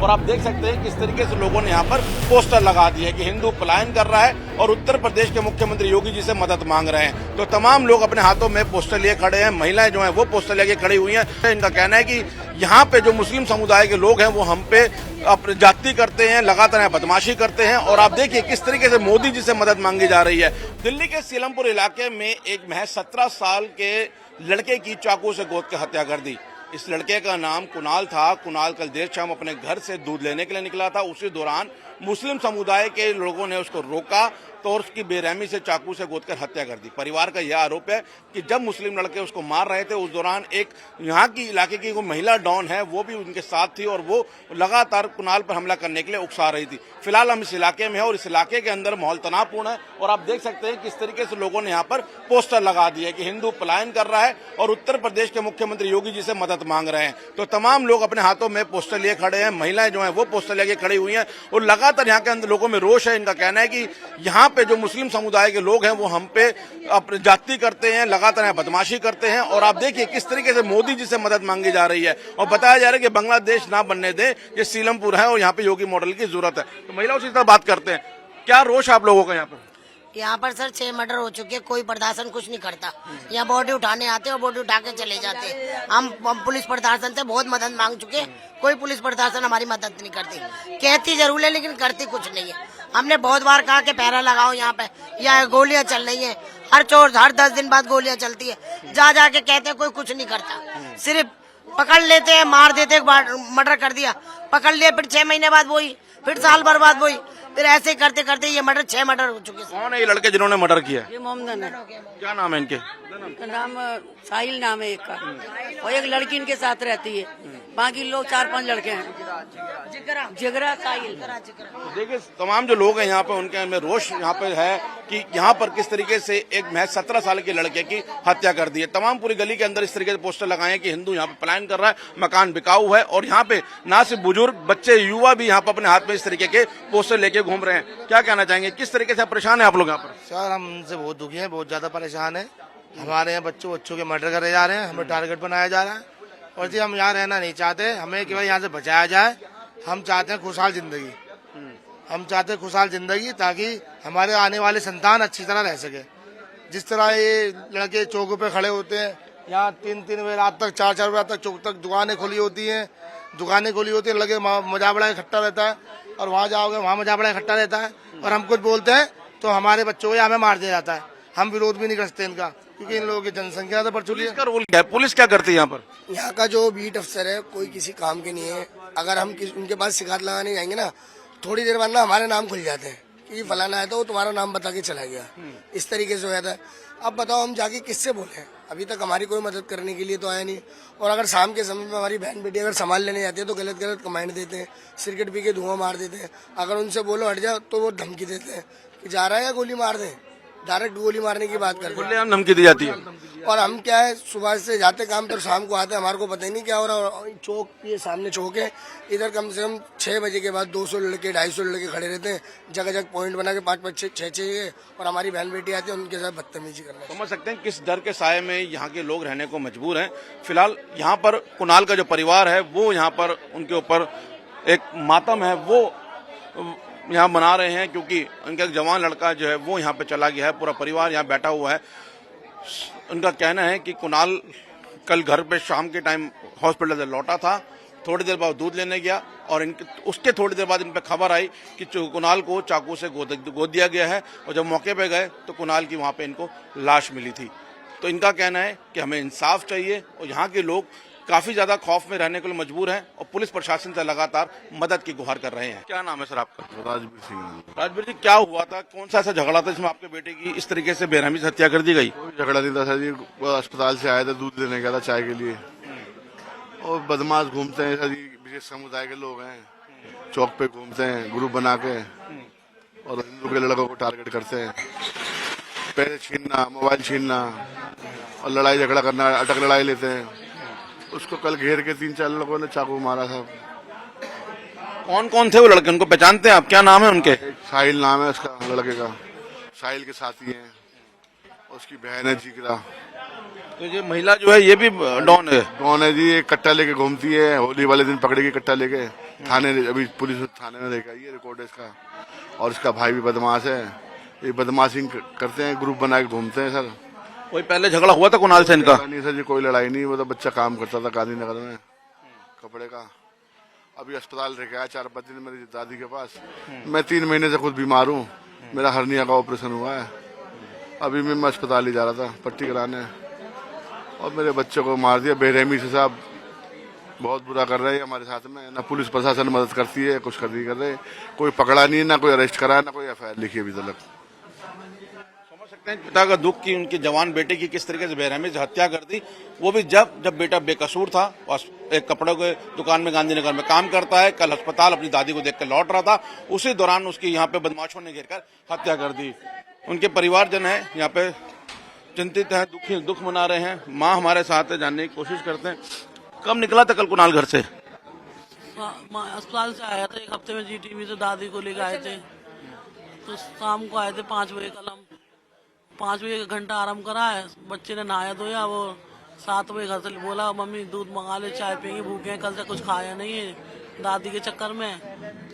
और आप देख सकते हैं किस तरीके से लोगों ने यहाँ पर पोस्टर लगा दिए कि हिंदू पलायन कर रहा है और उत्तर प्रदेश के मुख्यमंत्री योगी जी से मदद मांग रहे हैं। तो तमाम लोग अपने हाथों में पोस्टर लिए खड़े हैं, महिलाएं जो हैं वो पोस्टर लेके खड़ी हुई हैं। इनका कहना है कि यहाँ पे जो मुस्लिम समुदाय के लोग हैं वो हम पे जाति करते हैं, लगातार यहाँ बदमाशी करते हैं। और आप देखिए किस तरीके से मोदी जी से मदद मांगी जा रही है। दिल्ली के सीलमपुर इलाके में एक महज 17 साल के लड़के की चाकू से गोद के हत्या कर दी। इस लड़के का नाम कुणाल था। कुणाल कल देर शाम अपने घर से दूध लेने के लिए निकला था। उसी दौरान मुस्लिम समुदाय के लोगों ने उसको रोका तो उसकी बेरहमी से चाकू से गोदकर हत्या कर दी। परिवार का यह आरोप है कि जब मुस्लिम लड़के उसको मार रहे थे उस दौरान एक यहाँ की इलाके की वो महिला डॉन है वो भी उनके साथ थी और वो लगातार कुणाल पर हमला करने के लिए उकसा रही थी। फिलहाल हम इस इलाके में है और इस इलाके के अंदर माहौल तनावपूर्ण है और आप देख सकते हैं किस तरीके से लोगों ने यहाँ पर पोस्टर लगा दिए कि हिंदू पलायन कर रहा है और उत्तर प्रदेश के मुख्यमंत्री योगी जी से मदद मांग रहे हैं। तो तमाम लोग अपने हाथों में पोस्टर लिए खड़े हैं, महिलाएं जो हैं वो पोस्टर लेके खड़ी हुई हैं और लगातार यहाँ के अंदर लोगों में रोष है। इनका कहना है कि यहाँ पे जो मुस्लिम समुदाय के लोग हैं वो हम पे जाति करते हैं, लगातार यहाँ बदमाशी करते हैं। और आप देखिए किस तरीके से मोदी जी से मदद मांगी जा रही है और बताया जा रहा है कि बांग्लादेश ना बनने दे, ये सीलमपुर है और यहाँ पे योगी मॉडल की जरूरत है। तो महिलाओं से बात करते हैं, क्या रोष आप लोगों का यहाँ पर? यहाँ पर सर 6 मर्डर हो चुके, कोई प्रशासन कुछ नहीं करता। यहाँ बॉडी उठाने आते और बॉडी उठा के चले जाते। हम पुलिस प्रशासन से बहुत मदद मांग चुके, कोई पुलिस प्रशासन हमारी मदद नहीं करती। कहती जरूर है लेकिन करती कुछ नहीं है। हमने बहुत बार कहा कि पहरा लगाओ यहाँ पे, यहाँ गोलियां चल रही है, हर 10 दिन बाद गोलियां चलती है। जा जाके कहते हैं कोई कुछ नहीं करता, सिर्फ पकड़ लेते हैं, मार देते हैं। मर्डर कर दिया, पकड़ लिया, फिर 6 महीने बाद वही, फिर साल भर बाद वही, फिर ऐसे करते करते ये 6 मर्डर हो चुके। कौन है ये लड़के जिन्होंने मर्डर किया? ये मोहम्मद है। क्या नाम है इनके? नाम साहिल नाम है एक का, और एक लड़की इनके साथ रहती है। बाकी लोग 4-5 लड़के हैं। जिगरा साहिल। तो देखिए तमाम जो लोग हैं यहाँ पे उनके में रोष यहाँ पे है कि यहाँ पर किस तरीके से एक महज 17 साल के लड़के की हत्या कर दी है। तमाम पूरी गली के अंदर इस तरीके से पोस्टर लगाए हैं कि हिंदू यहाँ पे पलायन कर रहा है, मकान बिकाऊ है। और यहाँ पे ना सिर्फ बुजुर्ग, बच्चे, युवा भी यहाँ पे अपने हाथ में इस तरीके के पोस्टर लेके घूम रहे हैं। क्या कहना चाहेंगे, किस तरीके से परेशान है आप लोग यहाँ पर? सर हम उनसे बहुत दुखी हैं, बहुत ज्यादा परेशान है। हमारे यहाँ बच्चों के मर्डर करे जा रहे हैं, हमें टारगेट बनाया जा रहा है। और जी हम यहाँ रहना नहीं चाहते, हमें केवल यहाँ से बचाया जाए। हम चाहते हैं खुशहाल जिंदगी, हम चाहते हैं खुशहाल जिंदगी ताकि हमारे आने वाले संतान अच्छी तरह रह सके। जिस तरह ये लड़के चौकों पे खड़े होते हैं, यहाँ 3-3 बजे रात तक, 4-4 बजे तक चौक तक दुकानें खुली होती हैं, लगे मजा बड़ा इकट्ठा रहता है। और वहाँ जाओगे वहाँ मजा बड़ा इकट्ठा रहता है और हम कुछ बोलते हैं तो हमारे बच्चों को यहाँ में मार दिया जाता है। हम विरोध भी नहीं करते इनका, क्योंकि इन लोगों की जनसंख्या तो बढ़ चुकी है। इसका रोल क्या है? पुलिस क्या करती है यहाँ पर? यहाँ का जो बीट अफसर है कोई किसी काम के नहीं है। अगर हम उनके पास शिकायत लगाने जाएंगे ना, थोड़ी देर बाद ना हमारे नाम खुल जाते हैं कि फलाना है तो वो तुम्हारा नाम बता के चला गया। इस तरीके से हो जाता है। अब बताओ हम जाके किससे बोले? अभी तक हमारी कोई मदद करने के लिए तो आया नहीं। और अगर शाम के समय में हमारी बहन बेटी अगर सामान लेने जाती है तो गलत गलत कमेंट देते हैं, सिगरेट पी के धुआं मार देते हैं। अगर उनसे बोलो हट जाओ तो वो धमकी देते हैं कि जा रहा है या गोली मार दें। डायरेक्ट गोली मारने की बात करते हैं, धमकी दी जाती है। और हम क्या है, सुबह से जाते काम पर शाम को आते, हमारे को पता ही नहीं क्या हो रहा। चौक ये सामने चौक है, इधर कम से कम 6 बजे के बाद 200 लड़के 250 लड़के खड़े रहते हैं, जगह जगह पॉइंट बना के 5-5 6-6। और हमारी बहन बेटी आती है, उनके साथ बदतमीजी करना। समझ सकते हैं किस डर के साये में यहाँ के लोग रहने को मजबूर हैं। फिलहाल यहाँ पर कुणाल का जो परिवार है वो यहाँ पर उनके ऊपर एक मातम है वो यहाँ मना रहे हैं, क्योंकि उनका एक जवान लड़का जो है वो यहाँ पे चला गया है। पूरा परिवार यहाँ बैठा हुआ है। उनका कहना है कि कुणाल कल घर पे शाम के टाइम हॉस्पिटल से लौटा था, थोड़ी देर बाद दूध लेने गया और उसके थोड़ी देर बाद इन पे खबर आई कि कुणाल को चाकू से गोद दिया गया है। और जब मौके पे गए तो कुणाल की वहाँ पे इनको लाश मिली थी। तो इनका कहना है कि हमें इंसाफ चाहिए और यहाँ के लोग काफी ज्यादा खौफ में रहने के लिए मजबूर हैं और पुलिस प्रशासन से लगातार मदद की गुहार कर रहे हैं। क्या नाम है सर आपका? राजवीर सिंह। राजवीर जी, क्या हुआ था? कौन सा ऐसा झगड़ा था जिसमें आपके बेटे की इस तरीके से बेरहमी से हत्या कर दी गई? कोई झगड़ा नहीं था सर जी, अस्पताल से आया था, दूध लेने गया था चाय के लिए। और बदमाश घूमते हैं सर जी, विशेष समुदाय के लोग हैं, चौक पे घूमते हैं ग्रुप बना के और हिंदू के लड़कों को टारगेट करते हैं। पैसे छीनना, मोबाइल छीनना और लड़ाई झगड़ा करना, अटक लड़ाई लेते हैं। उसको कल घेर के 3-4 लोगों ने चाकू मारा था। कौन कौन थे वो लड़के, उनको पहचानते हैं आप? क्या नाम है उनके? साहिल नाम है उसका, लड़के का। साहिल के साथी हैं, उसकी बहन है जिगरा। तो ये महिला जो है ये भी डॉन है। कौन है जी? एक कट्टा लेके घूमती है, होली वाले दिन पकड़ेगी कट्टा लेके थाने, अभी पुलिस थाने में देखा ये रिकॉर्ड है इसका। और इसका भाई भी बदमाश है, ये बदमाशी करते हैं, ग्रुप बना के घूमते हैं सर। कोई पहले झगड़ा हुआ था कुणाल से इनका? नहीं सर जी, कोई लड़ाई नहीं, वो तो बच्चा काम करता था गांधीनगर में कपड़े का। अभी अस्पताल रह गया 4-5 दिन मेरी दादी के पास। मैं 3 महीने से खुद बीमार हूँ, मेरा हर्निया का ऑपरेशन हुआ है। अभी मैं अस्पताल ही जा रहा था पट्टी कराने, और मेरे बच्चे को मार दिया बेरहमी से साहब। बहुत बुरा कर रहे हैं हमारे साथ में, ना पुलिस प्रशासन मदद करती है, कुछ कर नहीं कर रहे, कोई पकड़ा नहीं, ना कोई अरेस्ट करा, ना कोई एफआईआर लिखी अभी तक। समझ सकते हैं पिता का दुख कि उनके जवान बेटे की किस तरीके से बेरहमी से हत्या कर दी, वो भी जब बेटा बेकसूर था और एक कपड़ों के दुकान में गांधीनगर में काम करता है। कल अस्पताल अपनी दादी को देख कर लौट रहा था, उसी दौरान उसकी यहाँ पे बदमाशों ने घेर कर हत्या कर दी। उनके परिवारजन है यहाँ पे चिंतित है, दुख मना रहे हैं। माँ हमारे साथ है, जानने की कोशिश करते हैं। कब निकला था कल कुणाल घर से? अस्पताल से आया था 1 हफ्ते में, जीटीवी से दादी को लेकर आए थे। तो शाम को आए थे 5 बजे। कल हम 5 बजे 1 घंटा आराम करा है, बच्चे ने नहाया धोया। वो 7 बजे घर से बोला मम्मी दूध मंगा ले, चाय पियेंगे, भूखे हैं, कल से कुछ खाया नहीं है। दादी के चक्कर में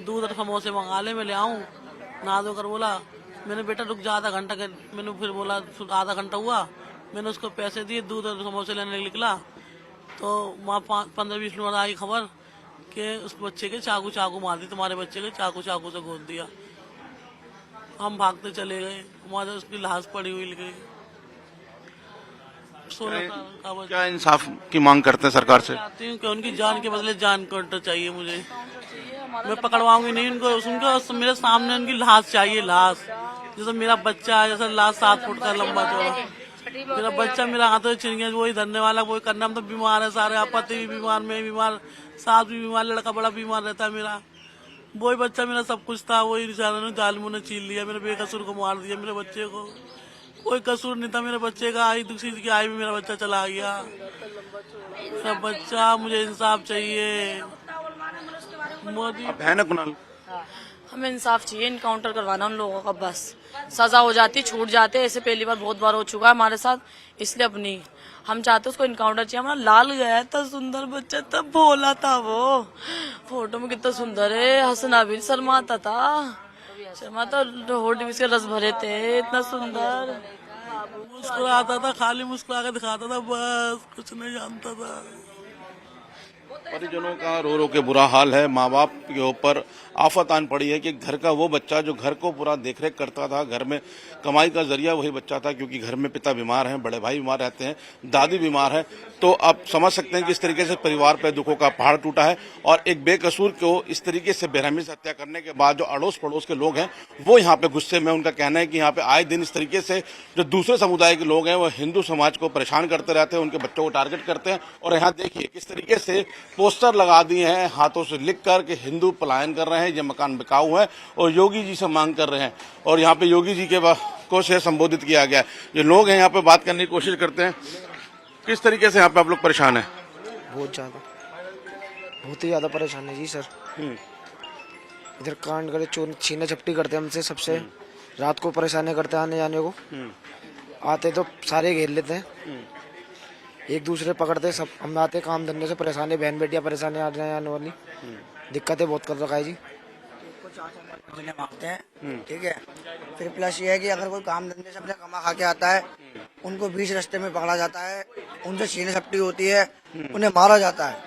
दूध और समोसे मंगा ले, मैं ले आऊँ। नहा धोकर बोला, मैंने बेटा रुक जा आधा घंटा के। मैंने फिर बोला आधा घंटा हुआ, मैंने उसको पैसे दिए, दूध और समोसे लेने निकला तो वहाँ 15-20 मिनट आई खबर कि उस बच्चे के चाकू मार दी, तुम्हारे बच्चे के चाकू से गोद दिया। हम भागते चले गए, हमारे उसकी लाश पड़ी हुई गई। 16 साल का बच्चा। क्या इंसाफ की मांग करते हैं सरकार से? चाहती हूँ कि उनकी जान के बदले जान काटना चाहिए मुझे। मैं पकड़वाऊंगी नहीं उनको, मेरे सामने उनकी लाश चाहिए, लाश। जैसे मेरा बच्चा है, जैसे लाश 7 फुट का लंबा चौड़ा, मेरा बच्चा मेरा हाथों छिन गया, वही धरने वाला, वही करना। हम तो बीमार है सारे, आपत्ति भी बीमार, मैं बीमार, सास भी बीमार, लड़का बड़ा बीमार रहता है मेरा। वही बच्चा मेरा सब कुछ था, वही जालिमों ने छीन लिया, मेरे बेकसूर को मार दिया। मेरे बच्चे को कोई कसूर नहीं था, मेरे बच्चे का आई दूसरी की आई भी मेरा बच्चा चला गया। सब बच्चा, मुझे इंसाफ चाहिए मोदी। है ना कुणाल? हमें इंसाफ चाहिए, इनकाउंटर करवाना उन लोगों का, बस सजा हो जाती, छूट जाते। ऐसे पहली बार बहुत बार हो चुका है हमारे साथ, इसलिए अब नहीं। हम चाहते उसको इनकाउंटर चाहिए। हमारा लाल गया है, इतना सुंदर बच्चा, तब भोला था वो, फोटो में कितना सुंदर है, हंसना भी शर्माता था, होठ भी इसके रस भरे थे, इतना सुंदर मुस्कुराता था, खाली मुस्कुरा कर दिखाता था, बस कुछ नहीं जानता था। परिजनों का रो रो के बुरा हाल है। माँ बाप के ऊपर आफत आन पड़ी है कि घर का वो बच्चा जो घर को पूरा देखरेख करता था, घर में कमाई का जरिया वही बच्चा था, क्योंकि घर में पिता बीमार हैं, बड़े भाई बीमार रहते हैं, दादी बीमार है। तो आप समझ सकते हैं कि इस तरीके से परिवार पर दुखों का पहाड़ टूटा है। और एक बेकसूर को इस तरीके से बेरहमी से हत्या करने के बाद जो अड़ोस पड़ोस के लोग हैं वो यहाँ पे गुस्से में। उनका कहना है कि यहाँ पे आए दिन इस तरीके से जो दूसरे समुदाय के लोग हैं वो हिंदू समाज को परेशान करते रहते हैं, उनके बच्चों को टारगेट करते हैं। और यहाँ देखिए किस तरीके से पोस्टर लगा दिए हैं हाथों से लिख कर कि हिंदू पलायन कर रहे हैं, ये मकान बिकाऊ है, और योगी जी से मांग कर रहे हैं। और यहाँ पे योगी जी के को से संबोधित किया गया। जो लोग हैं यहाँ पे बात करने की कोशिश करते हैं। किस तरीके से यहाँ पे आप लोग परेशान हैं? बहुत ही ज्यादा परेशान है जी सर। इधर कांड करे, चोर छीना झपटी करते हैं हमसे, सबसे रात को परेशानी करते हैं आने जाने को। आते तो सारे घेर लेते हैं, एक दूसरे पकड़ते, सब हम आते काम धंधे से परेशानी, बहन बेटियां परेशानी आने जाने वाली दिक्कतें बहुत कर रखा है जी। मांगते हैं, ठीक है। फिर प्लस ये है कि अगर कोई काम धंधे से अपने कमा खा के आता है, उनको बीच रास्ते में पकड़ा जाता है, उनसे छीना झपटी होती है, उन्हें मारा जाता है,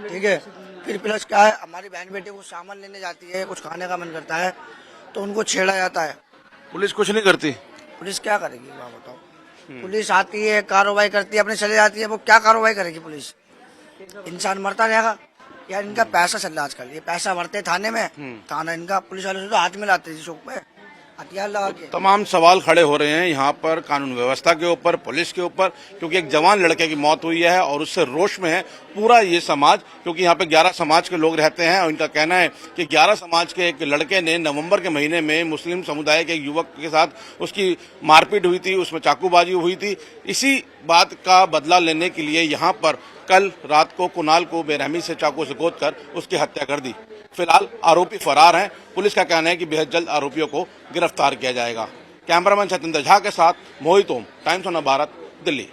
ठीक है। फिर प्लस क्या है, हमारी बहन बेटी को सामान लेने जाती है, कुछ खाने का मन करता है तो उनको छेड़ा जाता है। पुलिस कुछ नहीं करती? पुलिस क्या करेगी वहाँ बताओ? पुलिस आती है, कार्रवाई करती है, अपने चले जाती है। वो क्या कार्रवाई करेगी पुलिस? इंसान मरता रहेगा यार। इनका पैसा चल रहा है आजकल, ये पैसा भरते थाने में, थाना इनका, पुलिस वाले से तो हाथ मिलाते हैं चौक पे हथियार लगा के। तमाम सवाल खड़े हो रहे हैं यहाँ पर कानून व्यवस्था के ऊपर, पुलिस के ऊपर, क्योंकि एक जवान लड़के की मौत हुई है और उससे रोष में है पूरा ये समाज। क्योंकि यहाँ पे 11 समाज के लोग रहते हैं और इनका कहना है कि 11 समाज के एक लड़के ने नवंबर के महीने में मुस्लिम समुदाय के एक युवक के साथ उसकी मारपीट हुई थी, उसमें चाकूबाजी हुई थी। इसी बात का बदला लेने के लिए यहाँ पर कल रात को कुणाल को बेरहमी से चाकू से गोद कर उसकी हत्या कर दी। फिलहाल आरोपी फरार हैं। पुलिस का कहना है कि बेहद जल्द आरोपियों को गिरफ्तार किया जाएगा। कैमरामैन सत्येंद्र झा के साथ मोहित ओम, टाइम्स ऑफ भारत, दिल्ली।